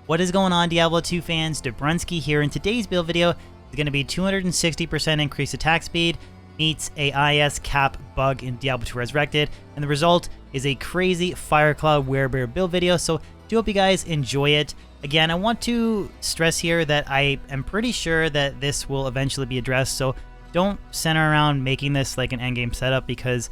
What is going on, Diablo 2 fans? Dobrunsky here. In today's build video is going to be 260% increased attack speed meets a IS cap bug in Diablo 2 Resurrected, and the result is a crazy Fireclaw Werebear build video, so do hope you guys enjoy it. Again, I want to stress here that I am pretty sure that this will eventually be addressed, so don't center around making this like an endgame setup, because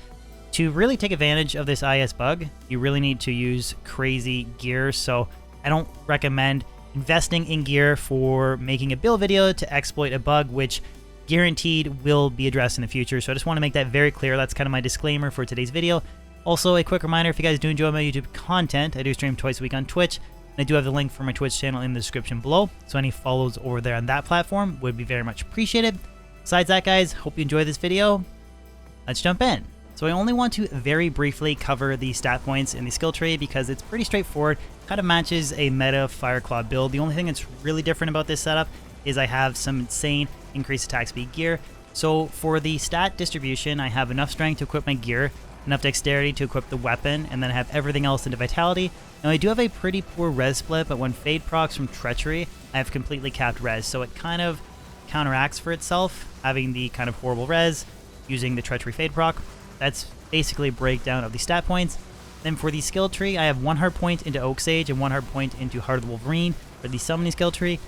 to really take advantage of this IS bug, you really need to use crazy gear, so I don't recommend investing in gear for making a build video to exploit a bug, which guaranteed will be addressed in the future. So I just want to make that very clear. That's kind of my disclaimer for today's video. Also, a quick reminder, if you guys do enjoy my YouTube content, I do stream twice a week on Twitch, and I do have the link for my Twitch channel in the description below, so any follows over there on that platform would be very much appreciated. Besides that, guys, hope you enjoy this video. Let's jump in. So I only want to very briefly cover the stat points in the skill tree because it's pretty straightforward, kind of matches a meta Fireclaw build. The only thing that's really different about this setup is I have some insane increased attack speed gear. So for the stat distribution, I have enough strength to equip my gear, enough dexterity to equip the weapon, and then I have everything else into vitality. Now I do have a pretty poor res split, but when Fade procs from Treachery, I have completely capped res, so it kind of counteracts for itself, having the kind of horrible res, using the Treachery Fade proc. That's basically a breakdown of the stat points. Then for the skill tree, I have 1 hard point into Oak Sage and 1 hard point into Heart of the Wolverine for the summoning skill tree.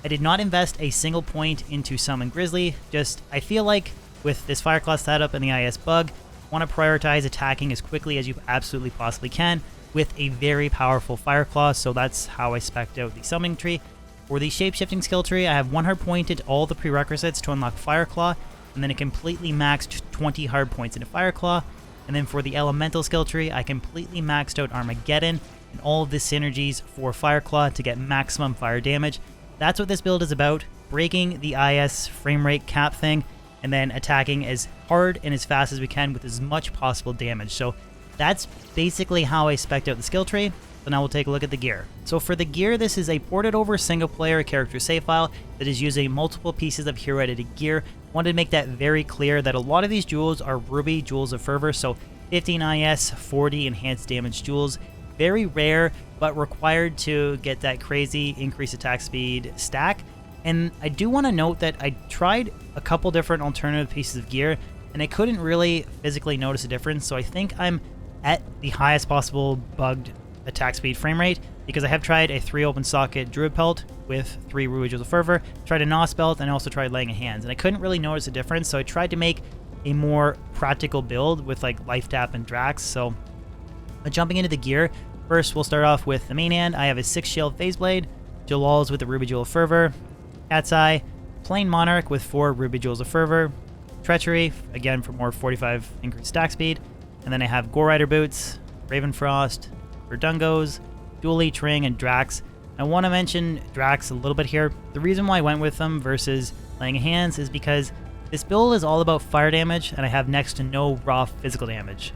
I did not invest a single point into Summon Grizzly, just I feel like with this Fireclaw setup and the IS bug, I want to prioritize attacking as quickly as you absolutely possibly can with a very powerful Fireclaw, so that's how I spec'd out the summoning tree. For the shapeshifting skill tree, I have 1 hard point into all the prerequisites to unlock Fireclaw, and then it completely maxed 20 hard points into Fireclaw. And then for the elemental skill tree, I completely maxed out Armageddon and all of the synergies for Fireclaw to get maximum fire damage. That's what this build is about, breaking the IS frame rate cap thing, and then attacking as hard and as fast as we can with as much possible damage. So that's basically how I spec'd out the skill tree. So now we'll take a look at the gear. So for the gear, this is a ported over single player character save file that is using multiple pieces of hero edited gear. Wanted to make that very clear that a lot of these jewels are Ruby Jewels of Fervor, so 15 IS, 40 enhanced damage jewels. Very rare, but required to get that crazy increased attack speed stack. And I do want to note that I tried a couple different alternative pieces of gear, and I couldn't really physically notice a difference, so I think I'm at the highest possible bugged attack speed frame rate, because I have tried a 3 open socket Druid pelt with 3 Ruby Jewels of Fervor, tried a Nos belt, and I also tried laying of hands, and I couldn't really notice a difference, so I tried to make a more practical build with like life tap and Drax. So jumping into the gear, first we'll start off with the main hand. I have a 6 shield phase blade, Jalals with the Ruby Jewel of Fervor, Cat's Eye, plain Monarch with 4 Ruby Jewels of Fervor, Treachery, again for more 45 increased stack speed, and then I have Gore Rider boots, Ravenfrost, Verdungos, Dual Leech Ring, and Drax. I want to mention Drax a little bit here. The reason why I went with them versus laying of hands is because this build is all about fire damage, and I have next to no raw physical damage.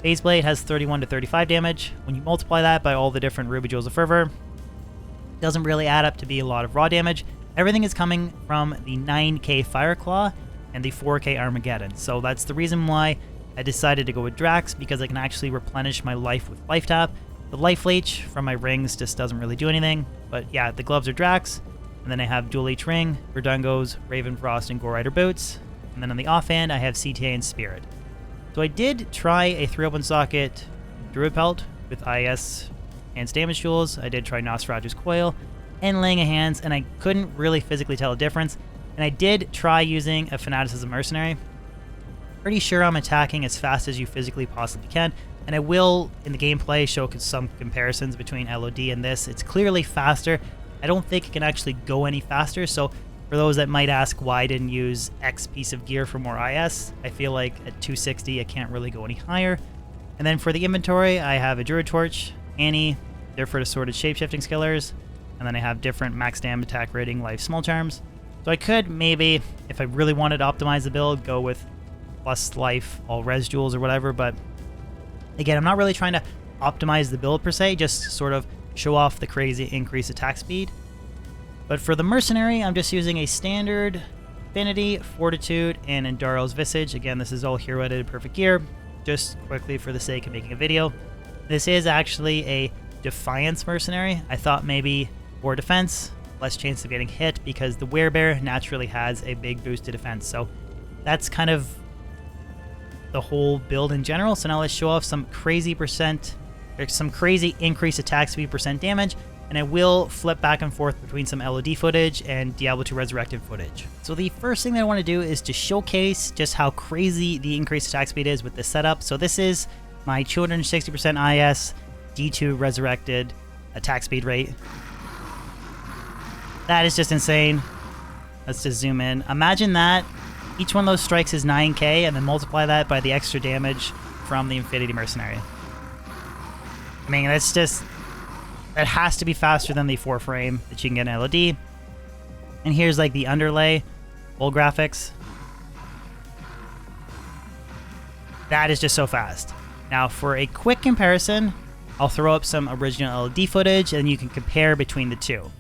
Phase Blade has 31 to 35 damage. When you multiply that by all the different Ruby Jewels of Fervor, it doesn't really add up to be a lot of raw damage. Everything is coming from the 9k Fireclaw and the 4k Armageddon. So that's the reason why I decided to go with Drax, because I can actually replenish my life with Life Tap. The Life Leech from my rings just doesn't really do anything, but yeah, the gloves are Drax, and then I have Dual Leech Ring, Verdungos, Ravenfrost, and Gore Rider boots, and then on the offhand I have CTA and Spirit. So I did try a 3 open socket Druid pelt with IS Hands damage tools. I did try Nosferaju's Coil and laying of hands, and I couldn't really physically tell a difference. And I did try using a Fanaticism Mercenary. Pretty sure I'm attacking as fast as you physically possibly can, and I will in the gameplay show some comparisons between LOD and this. It's clearly faster. I don't think it can actually go any faster, so for those that might ask why I didn't use X piece of gear for more IS, I feel like at 260 I can't really go any higher. And then for the inventory, I have a Druid Torch, Annie, they're for the sorted shapeshifting skillers, and then I have different max damage, attack rating, life, small charms. So I could maybe, if I really wanted to optimize the build, go with plus life, all res jewels or whatever, but again, I'm not really trying to optimize the build per se, just sort of show off the crazy increased attack speed. But for the Mercenary, I'm just using a standard Affinity, Fortitude, and Endaro's Visage. Again, this is all hero edited perfect gear, just quickly for the sake of making a video. This is actually a Defiance Mercenary. I thought maybe More defense, less chance of getting hit because the werebear naturally has a big boost to defense. So that's kind of the whole build in general. So now let's show off some crazy increased attack speed, percent damage, and I will flip back and forth between some LOD footage and Diablo 2 Resurrected footage. So the first thing that I want to do is to showcase just how crazy the increased attack speed is with this setup. So this is my 260% IS D2 Resurrected attack speed rate. That is just insane. Let's just zoom in. Imagine that. Each one of those strikes is 9k, and then multiply that by the extra damage from the Infinity Mercenary. I mean, that's just... that has to be faster than the 4-frame that you can get in LOD. And here's like the underlay, full graphics. That is just so fast. Now, for a quick comparison, I'll throw up some original LOD footage, and you can compare between the two.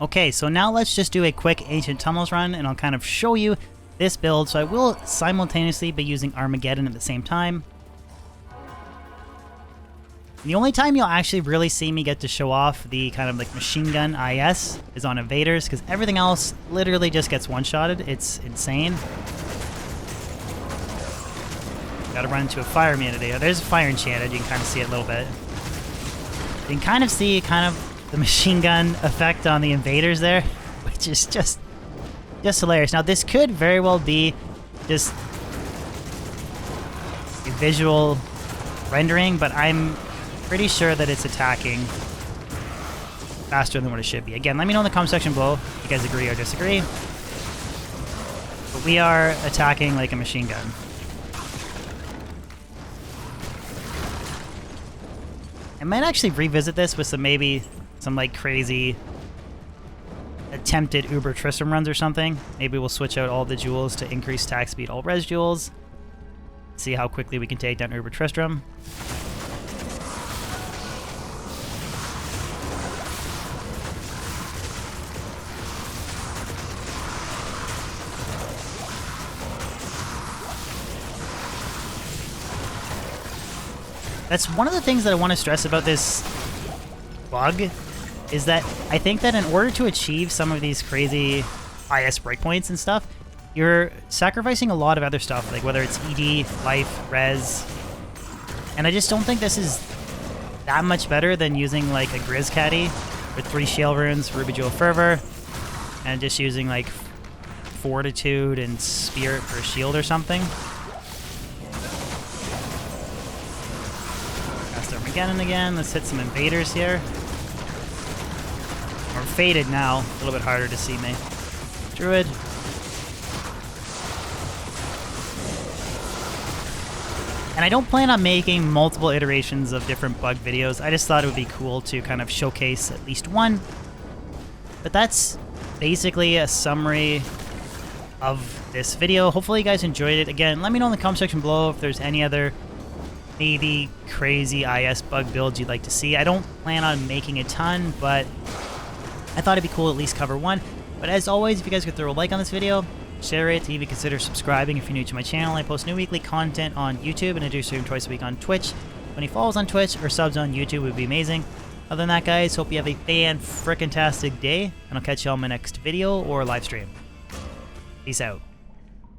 Okay, so now let's just do a quick Ancient Tunnels run, and I'll kind of show you this build. So I will simultaneously be using Armageddon at the same time. The only time you'll actually really see me get to show off the kind of like machine gun IS is on invaders, because everything else literally just gets one-shotted. It's insane. Gotta run into a fire immunity. There's a fire enchanted. You can kind of see it a little bit. You can kind of see the machine gun effect on the invaders there, which is just hilarious. Now, this could very well be just a visual rendering, but I'm pretty sure that it's attacking faster than what it should be. Again, let me know in the comment section below if you guys agree or disagree. But we are attacking like a machine gun. I might actually revisit this with some like crazy attempted Uber Tristram runs or something. Maybe we'll switch out all the jewels to increase attack speed, all res jewels. See how quickly we can take down Uber Tristram. That's one of the things that I want to stress about this bug, is that I think that in order to achieve some of these crazy IS breakpoints and stuff, you're sacrificing a lot of other stuff, like whether it's ED, life, res, and I just don't think this is that much better than using like a Grizz Caddy with 3 Shale Runes, Ruby Jewel Fervor, and just using like Fortitude and Spirit for a shield or something. Cast Armageddon again. Let's hit some invaders here. We're faded now. A little bit harder to see me. Druid. And I don't plan on making multiple iterations of different bug videos. I just thought it would be cool to kind of showcase at least one. But that's basically a summary of this video. Hopefully you guys enjoyed it. Again, let me know in the comment section below if there's any other maybe crazy IS bug builds you'd like to see. I don't plan on making a ton, but I thought it'd be cool to at least cover one. But as always, if you guys could throw a like on this video, share it, even consider subscribing if you're new to my channel. I post new weekly content on YouTube, and I do stream twice a week on Twitch. Any follows on Twitch or subs on YouTube would be amazing. Other than that, guys, hope you have a fan-frickin-tastic day, and I'll catch you on my next video or live stream. Peace out.